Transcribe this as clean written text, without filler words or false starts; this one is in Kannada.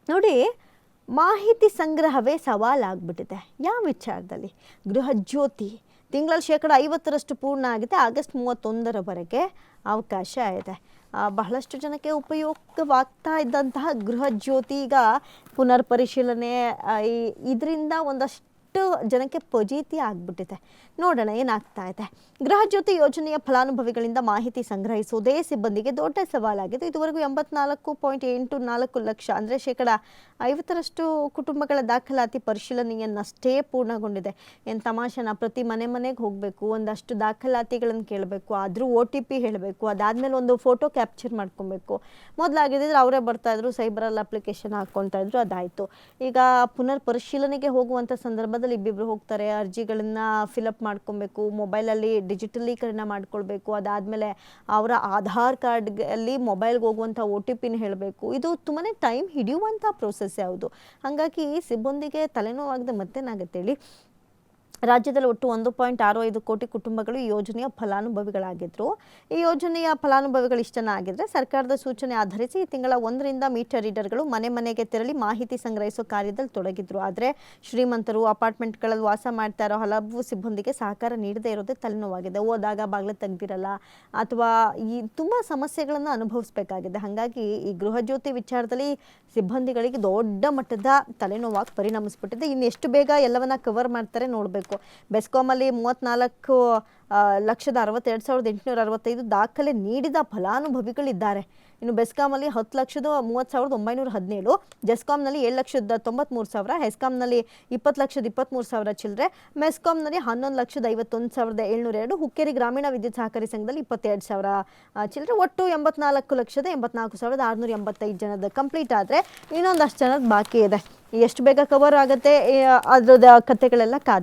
ನೋಡಿ, ಮಾಹಿತಿ ಸಂಗ್ರಹವೇ ಸವಾಲಾಗ್ಬಿಟ್ಟಿದೆ. ಯಾವ ವಿಚಾರದಲ್ಲಿ? ಗೃಹ ಜ್ಯೋತಿ ತಿಂಗಳಲ್ಲಿ 50% ಪೂರ್ಣ ಆಗಿದೆ. ಆಗಸ್ಟ್ 31ರವರೆಗೆ ಅವಕಾಶ ಇದೆ. ಬಹಳಷ್ಟು ಜನಕ್ಕೆ ಉಪಯೋಗವಾಗ್ತಾ ಇದ್ದಂತಹ ಗೃಹ ಜ್ಯೋತಿ ಈಗ ಪುನರ್ ಪರಿಶೀಲನೆ ಇದರಿಂದ ಒಂದಷ್ಟು ಜನಕ್ಕೆ ಫಜೀತಿ ಆಗ್ಬಿಟ್ಟಿದೆ. ನೋಡೋಣ ಏನಾಗ್ತಾ ಇದೆ. ಗೃಹ ಜ್ಯೋತಿ ಯೋಜನೆಯ ಫಲಾನುಭವಿಗಳಿಂದ ಮಾಹಿತಿ ಸಂಗ್ರಹಿಸುವುದೇ ಸಿಬ್ಬಂದಿಗೆ ದೊಡ್ಡ ಸವಾಲಾಗಿದೆ. ಇದುವರೆಗೂ 84.84 ಲಕ್ಷ ಅಂದರೆ 50% ಕುಟುಂಬಗಳ ದಾಖಲಾತಿ ಪರಿಶೀಲನೆಯನ್ನಷ್ಟೇ ಪೂರ್ಣಗೊಂಡಿದೆ. ಏನು ತಮಾಷೆನ? ಪ್ರತಿ ಮನೆಗೆ ಹೋಗಬೇಕು, ಒಂದಷ್ಟು ದಾಖಲಾತಿಗಳನ್ನು ಕೇಳಬೇಕು, ಆದರೂ OTP ಹೇಳಬೇಕು, ಅದಾದಮೇಲೆ ಒಂದು ಫೋಟೋ ಕ್ಯಾಪ್ಚರ್ ಮಾಡ್ಕೊಬೇಕು. ಮೊದಲಾಗಿದ್ದರೆ ಅವರೇ ಬರ್ತಾಯಿದ್ರು, ಸೈಬರಲ್ಲಿ ಅಪ್ಲಿಕೇಶನ್ ಹಾಕ್ಕೊಳ್ತಾ ಇದ್ರು, ಅದಾಯಿತು. ಈಗ ಪುನರ್ ಪರಿಶೀಲನೆಗೆ ಹೋಗುವಂಥ ಸಂದರ್ಭದಲ್ಲಿ ಇಬ್ಬಿಬ್ಬರು ಹೋಗ್ತಾರೆ, ಅರ್ಜಿಗಳನ್ನು ಫಿಲಪ್ ಮಾಡ್ಕೊಬೇಕು, ಮೊಬೈಲಲ್ಲಿ ಡಿಜಿಟಲೀಕರಣ ಮಾಡ್ಕೊಳ್ಬೇಕು, ಅದಾದಮೇಲೆ ಅವರ ಆಧಾರ್ ಕಾರ್ಡ್ಗೆ ಮೊಬೈಲ್ಗೆ ಹೋಗುವಂಥ OTPನ ಹೇಳಬೇಕು. ಇದು ತುಂಬಾ ಟೈಮ್ ಹಿಡಿಯುವಂಥ ಪ್ರೋಸೆಸ್ ಯಾವುದು. ಹಾಗಾಗಿ ಸಿಬ್ಬಂದಿಗೆ ತಲೆನೋವಾಗದೆ ಮತ್ತೇನಾಗುತ್ತೆ ಹೇಳಿ. ರಾಜ್ಯದಲ್ಲಿ ಒಟ್ಟು 1.65 ಕೋಟಿ ಕುಟುಂಬಗಳು ಈ ಯೋಜನೆಯ ಫಲಾನುಭವಿಗಳಾಗಿದ್ದರು. ಈ ಯೋಜನೆಯ ಫಲಾನುಭವಿಗಳು ಇಷ್ಟು ಜನ ಆಗಿದ್ದರೆ ಸರ್ಕಾರದ ಸೂಚನೆ ಆಧರಿಸಿ ಈ ತಿಂಗಳ 1ರಿಂದ ಮೀಟರ್ ರೀಡರ್ಗಳು ಮನೆಗೆ ತೆರಳಿ ಮಾಹಿತಿ ಸಂಗ್ರಹಿಸೋ ಕಾರ್ಯದಲ್ಲಿ ತೊಡಗಿದ್ರು. ಆದರೆ ಶ್ರೀಮಂತರು ಅಪಾರ್ಟ್ಮೆಂಟ್ಗಳಲ್ಲಿ ವಾಸ ಮಾಡ್ತಾ ಇರೋ ಹಲವು ಸಿಬ್ಬಂದಿಗೆ ಸಹಕಾರ ನೀಡದೇ ಇರೋದೇ ತಲೆನೋವಾಗಿದೆ. ಹೋದಾಗ ಬಾಗಿಲು ತೆಗ್ದಿರಲ್ಲ ಅಥವಾ ತುಂಬ ಸಮಸ್ಯೆಗಳನ್ನು ಅನುಭವಿಸಬೇಕಾಗಿದೆ. ಹಾಗಾಗಿ ಈ ಗೃಹ ಜ್ಯೋತಿ ವಿಚಾರದಲ್ಲಿ ಸಿಬ್ಬಂದಿಗಳಿಗೆ ದೊಡ್ಡ ಮಟ್ಟದ ತಲೆನೋವಾಗಿ ಪರಿಣಮಿಸ್ಬಿಟ್ಟಿದೆ. ಇನ್ನು ಎಷ್ಟು ಬೇಗ ಎಲ್ಲವನ್ನ ಕವರ್ ಮಾಡ್ತಾರೆ ನೋಡಬೇಕು. ಬೆಸ್ಕಾಮಲ್ಲಿ 34,62,865 ದಾಖಲೆ ನೀಡಿದ ಫಲಾನುಭವಿಗಳಿದ್ದಾರೆ. ಇನ್ನು ಬೆಸ್ಕಾಮಲ್ಲಿ 10,30,917, ಜೆಸ್ಕಾಮ್ನಲ್ಲಿ 7,93,000, ಹೆಸ್ಕಾಮ್ನಲ್ಲಿ 20,23,000 ಚಿಲ್ಲರೆ, ಮೆಸ್ಕಾಮ್ನಲ್ಲಿ 11,51,702, ಹುಕ್ಕೇರಿ ಗ್ರಾಮೀಣ ವಿದ್ಯುತ್ ಸಹಕಾರಿ ಸಂಘದಲ್ಲಿ 22,000 ಚಿಲ್ಲರೆ. ಒಟ್ಟು 84,84,685 ಜನದ ಕಂಪ್ಲೀಟ್ ಆದರೆ ಇನ್ನೊಂದಷ್ಟು ಜನದ ಬಾಕಿ ಇದೆ. ಎಷ್ಟು ಬೇಗ ಕವರ್ ಆಗುತ್ತೆ ಅದರದ ಕಥೆಗಳೆಲ್ಲ ಕಾದು